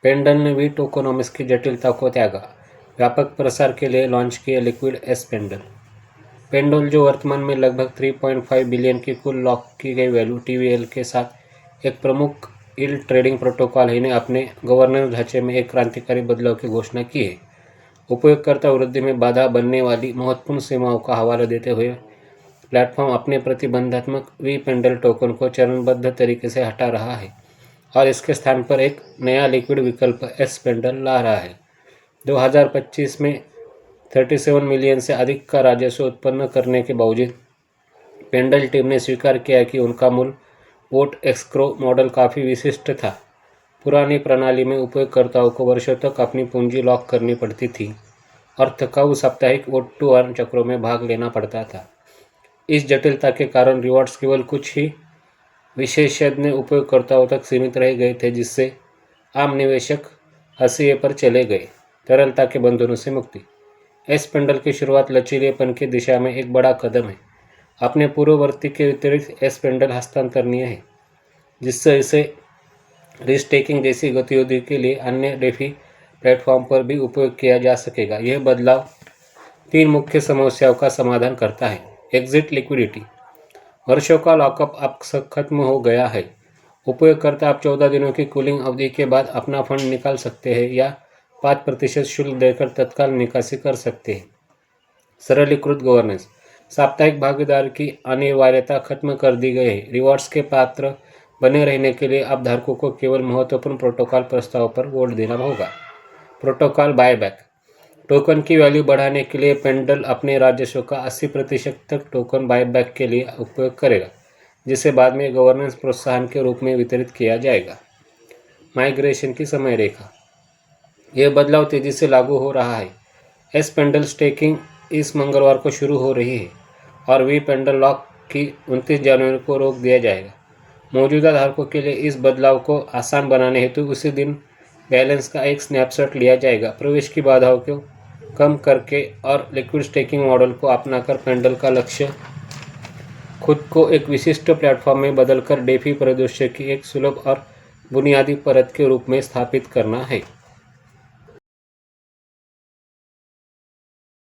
पेंडल ने we tokenomics की जटिलता को त्यागा, व्यापक प्रसार के लिए लॉन्च किए लिक्विड एस पेंडल। पेंडल जो वर्तमान में लगभग 3.5 बिलियन की कुल लॉक की गई वैल्यू टीवीएल के साथ एक प्रमुख यील्ड ट्रेडिंग प्रोटोकॉल ही ने अपने गवर्नेंस ढांचे में एक क्रांतिकारी बदलाव की घोषणा की है। उपयोगकर्ता वृद्धि में बाधा बनने वाली महत्वपूर्ण सीमाओं का हवाला देते हुए प्लेटफॉर्म अपने प्रतिबंधात्मक वी पेंडल टोकन को चरणबद्ध तरीके से हटा रहा है और इसके स्थान पर एक नया लिक्विड विकल्प एस पेंडल ला रहा है। 2025 में 37 मिलियन से अधिक का राजस्व उत्पन्न करने के बावजूद पेंडल टीम ने स्वीकार किया कि उनका मूल वोट एस्क्रो मॉडल काफ़ी विशिष्ट था। पुरानी प्रणाली में उपयोगकर्ताओं को वर्षों तक अपनी पूंजी लॉक करनी पड़ती थी और थकाऊ साप्ताहिक वोट टू अर्न चक्रों में भाग लेना पड़ता था। इस जटिलता के कारण रिवॉर्ड्स केवल कुछ ही विशेषज्ञ उपयोगकर्ताओं तक सीमित रह गए थे, जिससे आम निवेशक हंसिए पर चले गए। तरलता के बंधनों से मुक्ति। एस पेंडल की शुरुआत लचीलेपन की दिशा में एक बड़ा कदम है। अपने पूर्ववर्ती के विपरीत एस पेंडल हस्तांतरणीय है, जिससे इसे रिस्टेकिंग जैसी गतिविधि के लिए अन्य डेफी प्लेटफॉर्म पर भी उपयोग किया जा सकेगा। यह बदलाव 3 मुख्य समस्याओं का समाधान करता है। Exit liquidity. वर्षों का लॉकअप अब खत्म हो गया है। उपयोगकर्ता अब 14 दिनों की कूलिंग अवधि के बाद अपना फंड निकाल सकते हैं या 5% शुल्क देकर तत्काल निकासी कर सकते हैं। सरलीकृत गवर्नेंस। साप्ताहिक भागीदार की अनिवार्यता खत्म कर दी गई है। रिवॉर्ड्स के पात्र बने रहने के लिए अब धारकों को केवल महत्वपूर्ण प्रोटोकॉल प्रस्ताव पर वोट देना होगा। Protocol buyback. टोकन की वैल्यू बढ़ाने के लिए पेंडल अपने राजस्व का 80% तक टोकन बायबैक के लिए उपयोग करेगा, जिसे बाद में गवर्नेंस प्रोत्साहन के रूप में वितरित किया जाएगा। माइग्रेशन की समय रेखा। यह बदलाव तेजी से लागू हो रहा है। एस पेंडल स्टेकिंग इस मंगलवार को शुरू हो रही है और वी पेंडल लॉक की 29 जनवरी को रोक दिया जाएगा। मौजूदा धारकों के लिए इस बदलाव को आसान बनाने हेतु उसी दिन बैलेंस का एक स्नैपशॉट लिया जाएगा। प्रवेश की बाधाओं को कम करके और लिक्विड स्टेकिंग मॉडल को अपनाकर पेंडल का लक्ष्य खुद को एक विशिष्ट प्लेटफॉर्म में बदलकर डेफी परिदृश्य की एक सुलभ और बुनियादी परत के रूप में स्थापित करना है।